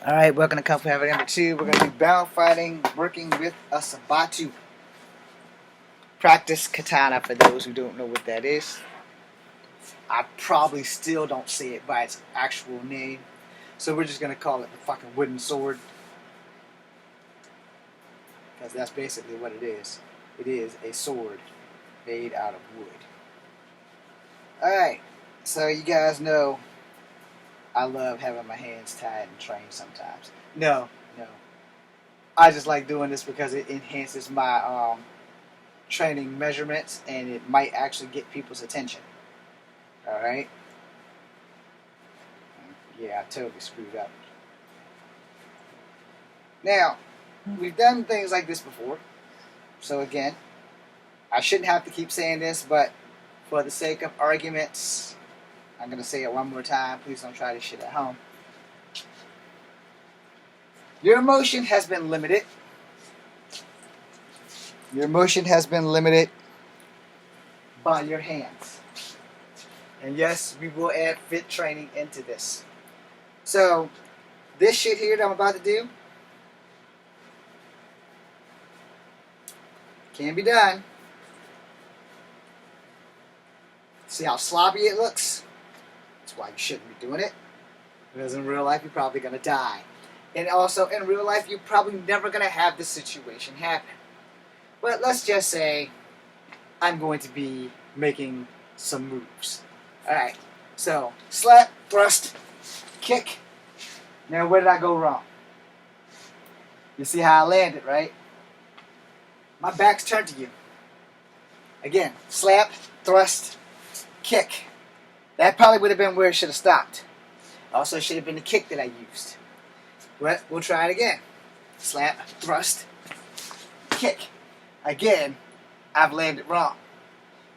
Alright, welcome to Kung Fu Habit number 2. We're going to do bound fighting, working with a Sabatu. Practice katana for those who don't know what that is. I probably still don't say it by its actual name. So we're just going to call it the fucking wooden sword. Because that's basically what it is. It is a sword made out of wood. Alright, so you guys know I love having my hands tied and trained sometimes. No. I just like doing this because it enhances my training measurements and it might actually get people's attention. Alright? Yeah, I totally screwed up. Now, we've done things like this before. So again, I shouldn't have to keep saying this, but for the sake of arguments, I'm going to say it one more time. Please don't try this shit at home. Your emotion has been limited. Your emotion has been limited by your hands. And yes, we will add fit training into this. So, this shit here that I'm about to do can be done. See how sloppy it looks? That's why you shouldn't be doing it. Because in real life, you're probably going to die. And also, in real life, you're probably never going to have this situation happen. But let's just say I'm going to be making some moves. Alright, so slap, thrust, kick. Now, where did I go wrong? You see how I landed, right? My back's turned to you. Again, slap, thrust, kick. That probably would have been where it should have stopped. Also, it should have been the kick that I used. But we'll try it again. Slap, thrust, kick. Again, I've landed wrong.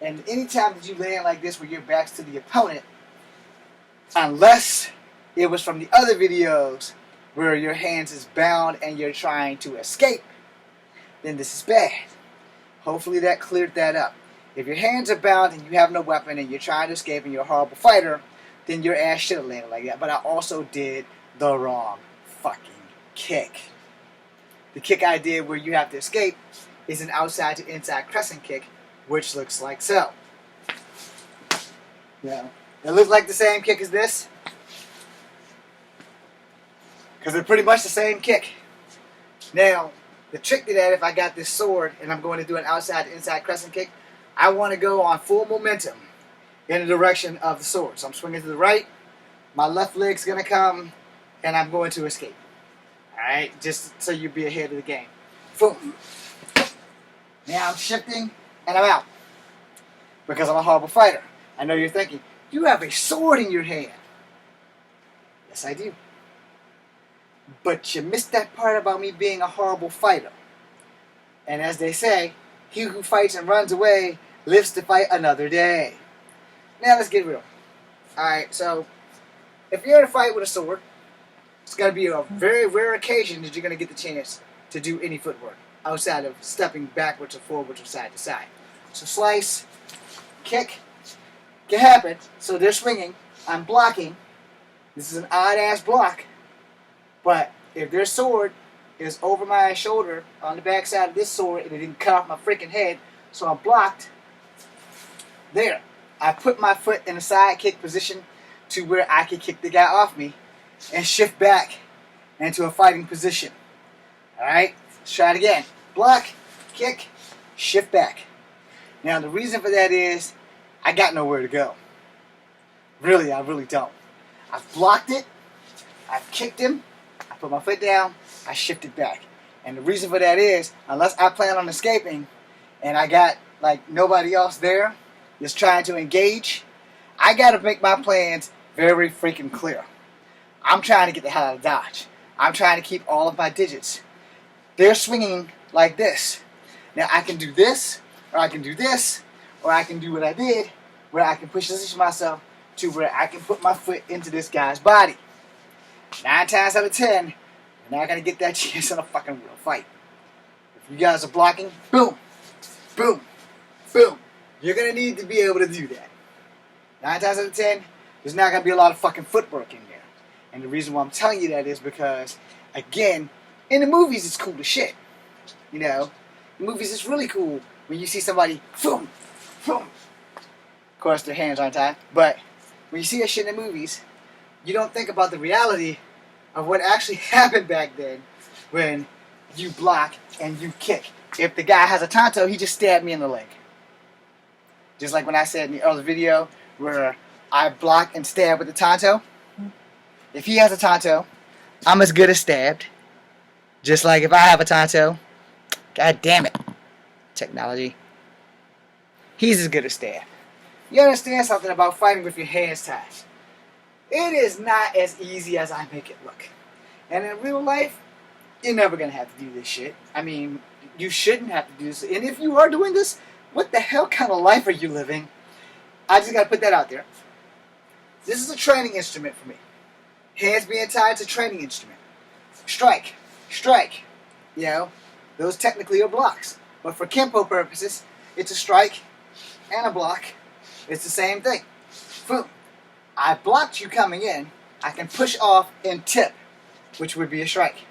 And anytime that you land like this where your back's to the opponent, unless it was from the other videos where your hands is bound and you're trying to escape, then this is bad. Hopefully that cleared that up. If your hands are bound and you have no weapon and you're trying to escape and you're a horrible fighter, then your ass should have landed like that. But I also did the wrong fucking kick. The kick I did where you have to escape is an outside to inside crescent kick, which looks like so. Yeah. It looks like the same kick as this. Because they're pretty much the same kick. Now, the trick to that, if I got this sword and I'm going to do an outside to inside crescent kick, I want to go on full momentum in the direction of the sword. So I'm swinging to the right, my left leg's going to come, and I'm going to escape. Alright, just so you be ahead of the game. Boom. Now I'm shifting, and I'm out. Because I'm a horrible fighter. I know you're thinking, you have a sword in your hand. Yes, I do. But you missed that part about me being a horrible fighter. And as they say, he who fights and runs away lives to fight another day. Now let's get real. Alright, so if you're in a fight with a sword, it's going to be a very rare occasion that you're going to get the chance to do any footwork outside of stepping backwards or forwards or side to side. So slice, kick, can happen. So they're swinging, I'm blocking. This is an odd ass block. But if their sword is over my shoulder on the back side of this sword and it didn't cut off my freaking head, so I'm blocked. There. I put my foot in a side kick position to where I can kick the guy off me and shift back into a fighting position. Alright? Let's try it again. Block, kick, shift back. Now the reason for that is I got nowhere to go. Really, I really don't. I've blocked it. I've kicked him. I put my foot down. I shifted back. And the reason for that is, unless I plan on escaping and I got like nobody else there just trying to engage, I got to make my plans very freaking clear. I'm trying to get the hell out of Dodge. I'm trying to keep all of my digits. They're swinging like this. Now I can do this, or I can do this, or I can do what I did, where I can position myself to where I can put my foot into this guy's body. 9 times out of 10, you're not going to get that chance in a fucking real fight. If you guys are blocking, boom, boom, boom. You're going to need to be able to do that. 9 times out of 10, there's not going to be a lot of fucking footwork in there. And the reason why I'm telling you that is because, again, in the movies it's cool as shit. You know, in movies it's really cool when you see somebody, boom, boom. Of course, their hands aren't tied, but when you see that shit in the movies, you don't think about the reality of what actually happened back then when you block and you kick. If the guy has a tanto, he just stabbed me in the leg. Just like when I said in the other video where I block and stab with the tanto. If he has a tanto, I'm as good as stabbed. Just like if I have a tanto, god damn it, technology. He's as good as stabbed. You understand something about fighting with your hands tied. It is not as easy as I make it look. And in real life, you're never going to have to do this shit. I mean, you shouldn't have to do this. And if you are doing this, what the hell kind of life are you living? I just got to put that out there. This is a training instrument for me. Hands being tied is a training instrument. Strike. Strike. You know, those technically are blocks. But for Kempo purposes, it's a strike and a block. It's the same thing. Boom. I blocked you coming in. I can push off and tip, which would be a strike.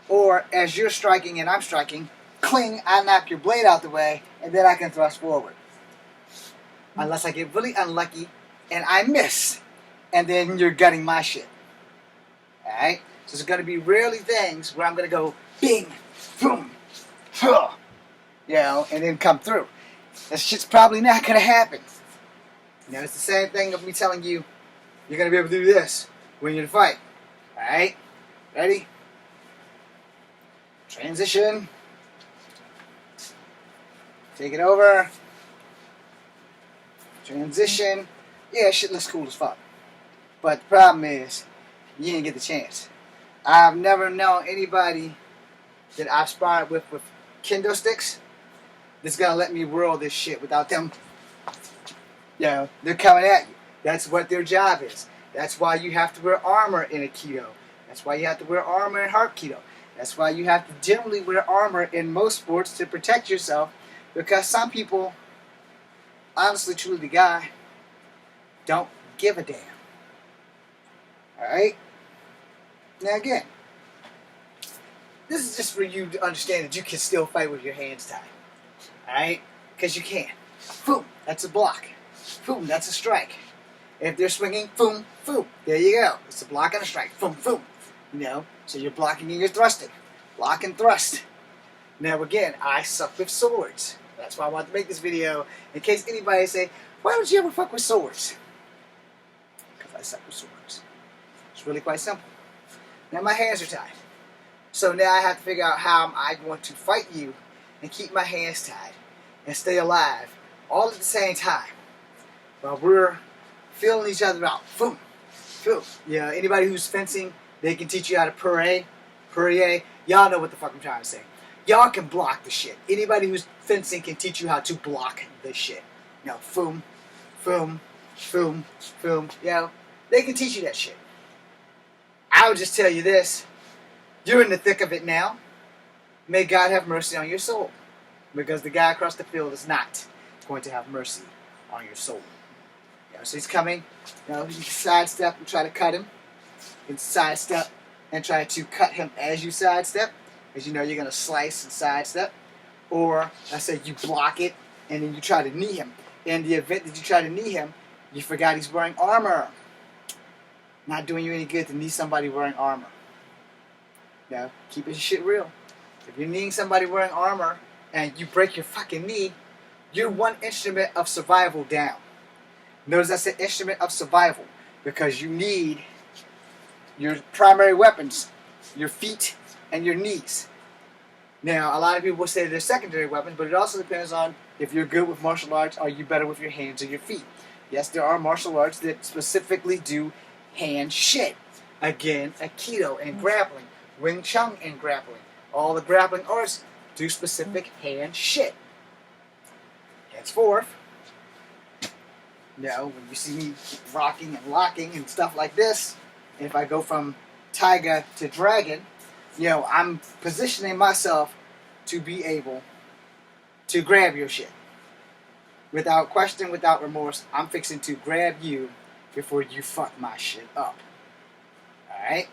Or as you're striking and I'm striking, cling, I knock your blade out the way, and then I can thrust forward. Unless I get really unlucky and I miss, and then you're gutting my shit. Alright? So there's going to be rarely things where I'm going to go bing, boom, huh, you know, and then come through. That shit's probably not going to happen. You know, it's the same thing of me telling you, you're going to be able to do this when you're in a fight. Alright? Ready? Transition. Take it over. Transition. Yeah, shit looks cool as fuck. But the problem is, you didn't get the chance. I've never known anybody that I've sparred with kendo sticks that's gonna let me whirl this shit without them. You know, they're coming at you. That's what their job is. That's why you have to wear armor in a Keto. That's why you have to wear armor in Harp Keto. That's why you have to generally wear armor in most sports to protect yourself, because some people, honestly, truly, the guy, don't give a damn. Alright? Now again, this is just for you to understand that you can still fight with your hands tied. Alright? Because you can. Boom, that's a block. Boom, that's a strike. If they're swinging, boom, boom. There you go. It's a block and a strike. Boom, boom. You know, so you're blocking and you're thrusting. Block and thrust. Now again, I suck with swords. That's why I wanted to make this video, in case anybody say, why don't you ever fuck with swords? Because I suck with swords. It's really quite simple. Now my hands are tied. So now I have to figure out how I want to fight you and keep my hands tied and stay alive all at the same time while we're feeling each other out. Boom. Boom. Yeah, anybody who's fencing, they can teach you how to puree. Y'all know what the fuck I'm trying to say. Y'all can block the shit. Anybody who's fencing can teach you how to block the shit. You know, boom, boom, boom, boom. You know, they can teach you that shit. I would just tell you this. You're in the thick of it now. May God have mercy on your soul. Because the guy across the field is not going to have mercy on your soul. You know, so he's coming. You know, you can sidestep and try to cut him. You can sidestep and try to cut him as you sidestep. Because you know you're going to slice and sidestep. Or, I said, you block it and then you try to knee him. In the event that you try to knee him, you forgot he's wearing armor. Not doing you any good to knee somebody wearing armor. Now, keep your shit real. If you're kneeing somebody wearing armor and you break your fucking knee, you're one instrument of survival down. Notice I said instrument of survival because you need your primary weapons, your feet and your knees. Now, a lot of people will say they're secondary weapons, but it also depends on if you're good with martial arts, are you better with your hands or your feet? Yes, there are martial arts that specifically do hand shit. Again, Aikido and grappling, Wing Chun and grappling. All the grappling arts do specific hand shit. Henceforth, you know, when you see me rocking and locking and stuff like this, if I go from Tiger to Dragon, you know, I'm positioning myself to be able to grab your shit. Without question, without remorse, I'm fixing to grab you before you fuck my shit up. Alright?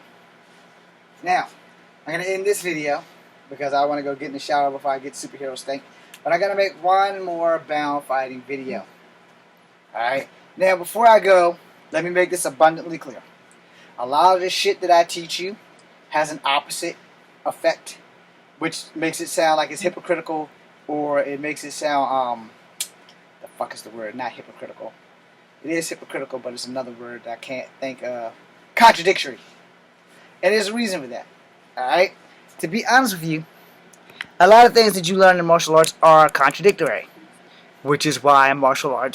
Now, I'm going to end this video because I want to go get in the shower before I get superhero stink. But I got to make one more bound fighting video. Alright? Now, before I go, let me make this abundantly clear. A lot of the shit that I teach you has an opposite effect, which makes it sound like it's hypocritical, or it makes it sound, the fuck is the word? Not hypocritical. It is hypocritical, but it's another word that I can't think of. Contradictory. And there's a reason for that. Alright? To be honest with you, a lot of things that you learn in martial arts are contradictory. Which is why martial arts